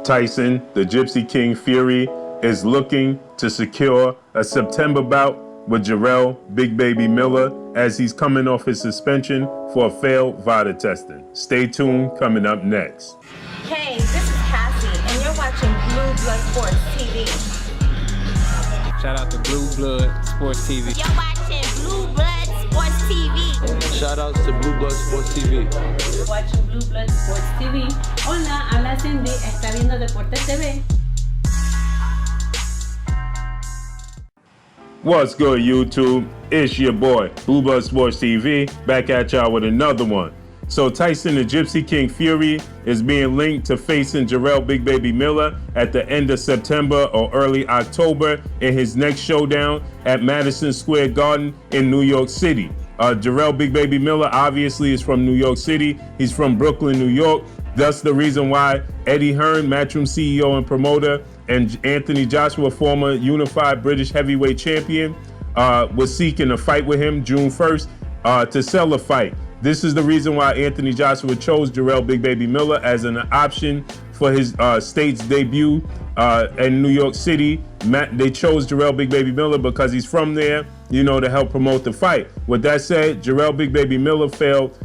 Tyson, the Gypsy King Fury, is looking to secure a September bout with Jarrell Big Baby Miller as he's coming off his suspension for a failed VADA testing. Stay tuned, coming up next. Hey, this is Cassie, and you're watching Blue Blood Sports TV. Shout out to Blue Blood Sports TV. You're watching Blue Blood Sports TV. Shout outs to Blue Blood Sports TV. You're watching Blue Blood Sports TV. Hola, habla Cindy, está viendo Deportes TV. What's good, YouTube? It's your boy, Blue Blood Sports TV, back at y'all with another one. So Tyson, the Gypsy King Fury, is being linked to facing Jarrell Big Baby Miller at the end of September or early October in his next showdown at Madison Square Garden in New York City. Jarrell Big Baby Miller obviously is from New York City. He's from Brooklyn, New York. That's the reason why Eddie Hearn, Matchroom CEO and promoter, and Anthony Joshua, former unified British heavyweight champion, was seeking a fight with him June 1st to sell a fight. This is the reason why Anthony Joshua chose Jarrell Big Baby Miller as an option for his state's debut in New York City. They chose Jarrell Big Baby Miller because he's from there, you know, to help promote the fight. With that said, Jarrell Big Baby Miller failed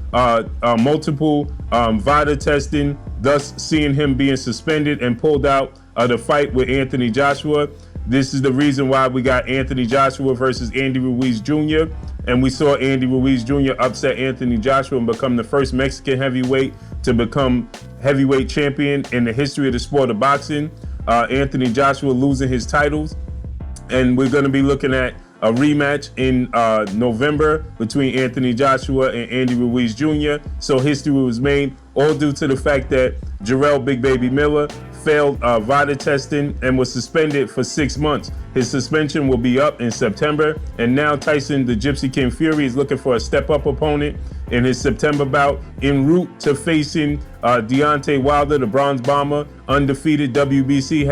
multiple VADA testing, thus seeing him being suspended and pulled out of the fight with Anthony Joshua. This is the reason why we got Anthony Joshua versus Andy Ruiz Jr. And we saw Andy Ruiz Jr. upset Anthony Joshua and become the first Mexican heavyweight to become heavyweight champion in the history of the sport of boxing. Anthony Joshua losing his titles. And we're going to be looking at a rematch in November between Anthony Joshua and Andy Ruiz Jr. So history was made, all due to the fact that Jarrell Big Baby Miller failed VADA testing and was suspended for 6 months. His suspension will be up in September, and now Tyson, the Gypsy King Fury, is looking for a step-up opponent in his September bout en route to facing Deontay Wilder, the Bronze Bomber, undefeated WBC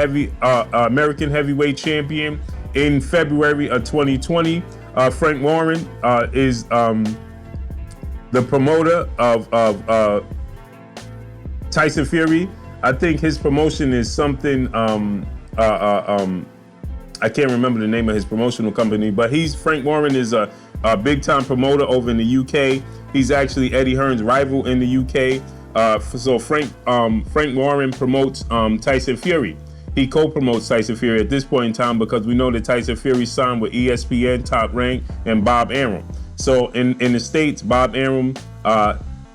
American heavyweight champion in February of 2020. Frank Warren is the promoter of Tyson Fury. I think his promotion is something, I can't remember the name of his promotional company, but Frank Warren is a big time promoter over in the UK. He's actually Eddie Hearn's rival in the UK. So Frank Warren promotes Tyson Fury. He co-promotes Tyson Fury at this point in time because we know that Tyson Fury signed with ESPN, Top Rank, and Bob Arum. So in the States, Bob Arum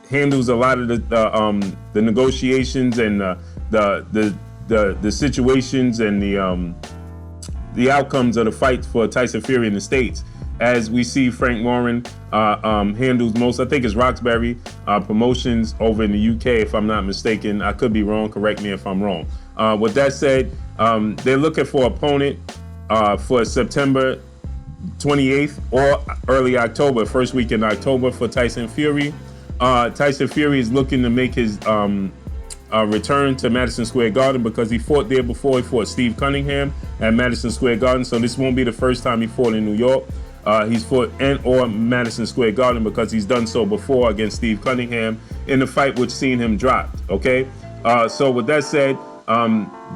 handles a lot of the negotiations and the situations and the outcomes of the fights for Tyson Fury in the States. As we see, Frank Warren handles most, I think it's Roxbury Promotions over in the UK, if I'm not mistaken. I could be wrong, correct me if I'm wrong. With that said, they're looking for an opponent for September 28th or early October, first week in October for Tyson Fury. Tyson Fury is looking to make his return to Madison Square Garden because he fought there before. He fought Steve Cunningham at Madison Square Garden, so this won't be the first time he fought in New York. He's fought or Madison Square Garden because he's done so before against Steve Cunningham in the fight which seen him dropped, okay? So with that said,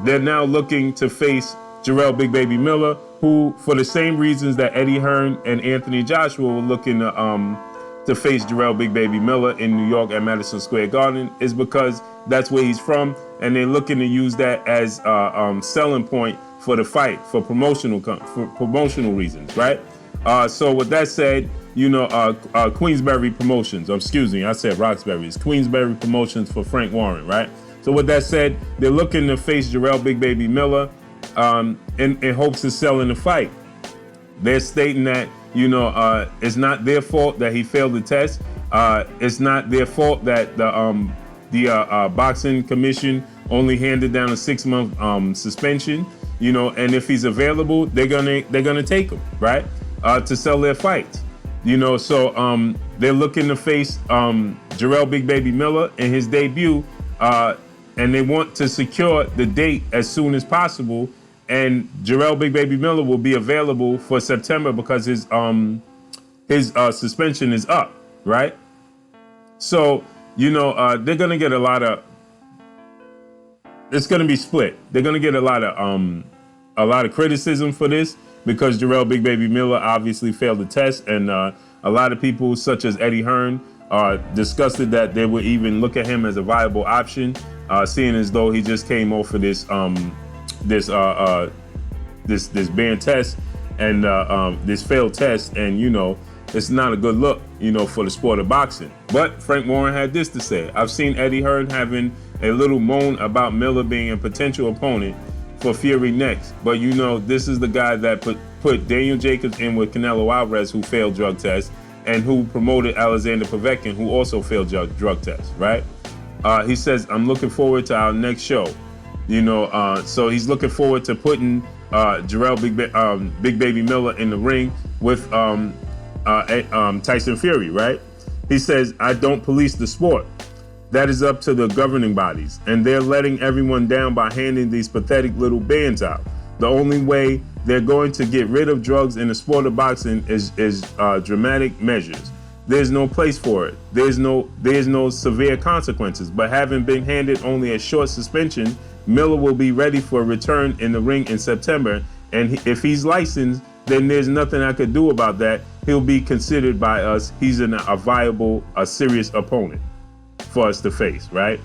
they're now looking to face Jarrell Big Baby Miller, who, for the same reasons that Eddie Hearn and Anthony Joshua were looking to face Jarrell Big Baby Miller in New York at Madison Square Garden, is because that's where he's from, and they're looking to use that as a selling point for the fight for promotional reasons, right? So with that said, you know, Queensberry Promotions, excuse me, I said Roxbury, it's Queensberry Promotions for Frank Warren, right? So with that said, they're looking to face Jarrell Big Baby Miller in hopes of selling the fight. They're stating that, you know, it's not their fault that he failed the test. It's not their fault that the boxing commission only handed down a 6-month suspension. You know, and if he's available, they're gonna take him, right, to sell their fights. You know, so they're looking to face Jarrell Big Baby Miller in his debut, and they want to secure the date as soon as possible. And Jarrell Big Baby Miller will be available for September because his suspension is up, right? So, you know, they're gonna get a lot of it's going to be split. They're going to get a lot of criticism for this because Jarrell Big Baby Miller obviously failed the test, and a lot of people such as Eddie Hearn are disgusted that they would even look at him as a viable option, seeing as though he just came off of this banned test and this failed test, and you know, it's not a good look, you know, for the sport of boxing. But Frank Warren had this to say: I've seen Eddie Hearn having a little moan about Miller being a potential opponent for Fury next, but you know, this is the guy that put Daniel Jacobs in with Canelo Alvarez, who failed drug tests, and who promoted Alexander Povetkin, who also failed drug tests, right? He says, I'm looking forward to our next show. You know, so he's looking forward to putting Jarrell Big Baby Miller in the ring with Tyson Fury, right? He says, I don't police the sport. That is up to the governing bodies, and they're letting everyone down by handing these pathetic little bans out. The only way they're going to get rid of drugs in the sport of boxing is dramatic measures. There's no place for it. There's no severe consequences. But having been handed only a short suspension, Miller will be ready for a return in the ring in September. And if he's licensed, then there's nothing I could do about that. He'll be considered by us. He's a viable, serious opponent for us to face, right?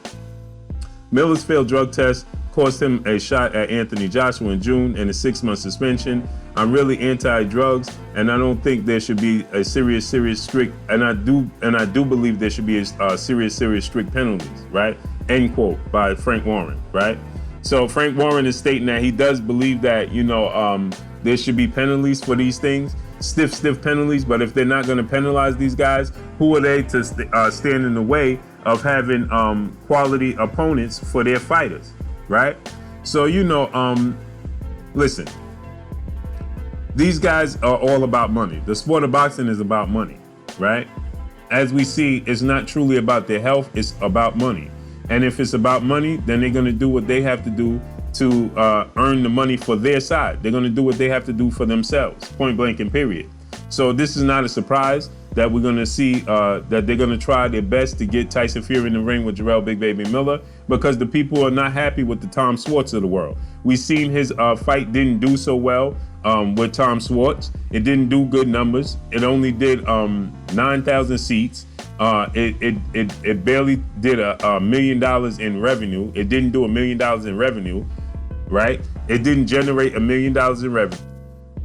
Miller's failed drug test cost him a shot at Anthony Joshua in June and a 6-month suspension. I'm really anti-drugs, and I don't think there should be a serious strict, and I do believe there should be a serious strict penalties, right? End quote by Frank Warren, right? So Frank Warren is stating that he does believe that, you know, there should be penalties for these things, stiff penalties, but if they're not going to penalize these guys, who are they to stand in the way of having quality opponents for their fighters, right? So, you know, listen, these guys are all about money. The sport of boxing is about money, right? As we see, it's not truly about their health, it's about money. And if it's about money, then they're going to do what they have to do to earn the money for their side. They're going to do what they have to do for themselves, point blank and period. So this is not a surprise that we're going to see that they're going to try their best to get Tyson Fury in the ring with Jarrell Big Baby Miller, because the people are not happy with the Tom Swartz of the world. We've seen his fight didn't do so well with Tom Swartz. It didn't do good numbers. It only did 9,000 seats. It barely did $1 million in revenue. It didn't do $1 million in revenue, right? It didn't generate $1 million in revenue.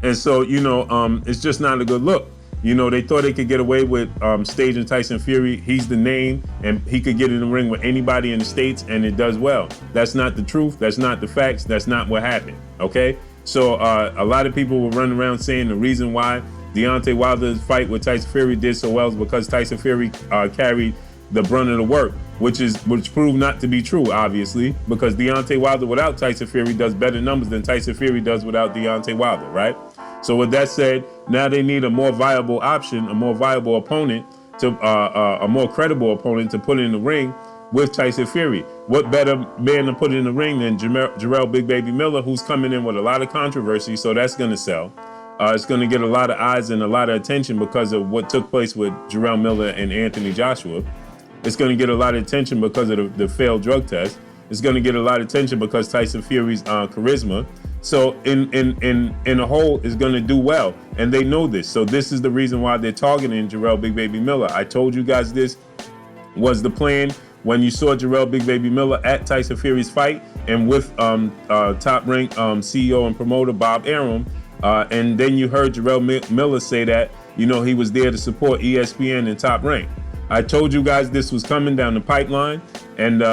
And so, you know, it's just not a good look. You know, they thought they could get away with staging Tyson Fury. He's the name, and he could get in the ring with anybody in the States, and it does well. That's not the truth. That's not the facts. That's not what happened, okay? So a lot of people were running around saying the reason why Deontay Wilder's fight with Tyson Fury did so well is because Tyson Fury carried the brunt of the work, which proved not to be true, obviously, because Deontay Wilder without Tyson Fury does better numbers than Tyson Fury does without Deontay Wilder, right? So with that said, now they need a more viable option, a more viable opponent, to a more credible opponent to put in the ring with Tyson Fury. What better man to put in the ring than Jarrell Big Baby Miller, who's coming in with a lot of controversy, so that's going to sell. It's going to get a lot of eyes and a lot of attention because of what took place with Jarrell Miller and Anthony Joshua. It's going to get a lot of attention because of the failed drug test. It's going to get a lot of attention because Tyson Fury's charisma. So in a whole, is going to do well, and they know this. So this is the reason why they're targeting Jarrell Big Baby Miller. I told you guys this was the plan when you saw Jarrell Big Baby Miller at Tyson Fury's fight, and with top-ranked CEO and promoter Bob Arum, and then you heard Jarrell Miller say that, you know, he was there to support ESPN and Top Rank. I told you guys this was coming down the pipeline, and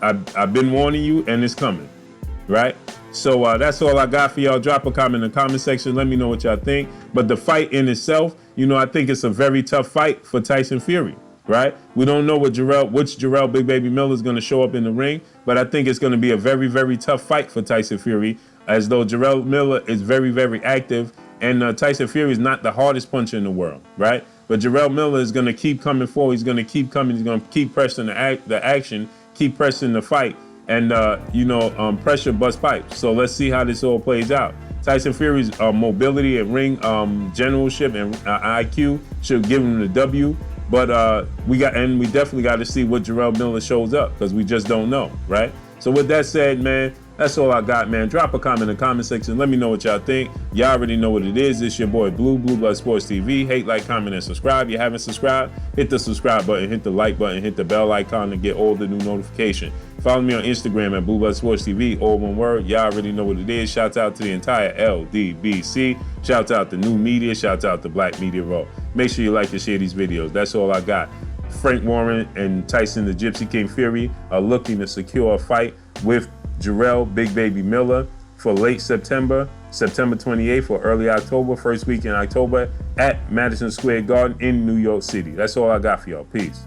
I've been warning you, and it's coming, right? So that's all I got for y'all. Drop a comment in the comment section. Let me know what y'all think. But the fight in itself, you know, I think it's a very tough fight for Tyson Fury, right? We don't know which Jarrell Big Baby Miller is going to show up in the ring, but I think it's going to be a very, very tough fight for Tyson Fury, as though Jarrell Miller is very, very active, and Tyson Fury is not the hardest puncher in the world, right? But Jarrell Miller is going to keep coming forward. He's going to keep coming. He's going to keep pressing the action, keep pressing the fight, and pressure bust pipes. So let's see how this all plays out. Tyson Fury's mobility and ring generalship and IQ should give him the W. But we definitely got to see what Jarrell Miller shows up, because we just don't know, right? So with that said, man, that's all I got, man. Drop a comment in the comment section. Let me know what y'all think. Y'all already know what it is. It's your boy Blue Blood Sports TV. Hate, like, comment, and subscribe. If you haven't subscribed, hit the subscribe button, hit the like button, hit the bell icon to get all the new notification. Follow me on Instagram at Blue Blood Sports TV, all one word. Y'all already know what it is. Shout out to the entire LDBC. Shout out to New Media. Shout out to Black Media Raw. Make sure you like and share these videos. That's all I got. Frank Warren and Tyson the Gypsy King Fury are looking to secure a fight with Jarrell Big Baby Miller for late September 28th or early October, first week in October at Madison Square Garden in New York City. That's all I got for y'all. Peace.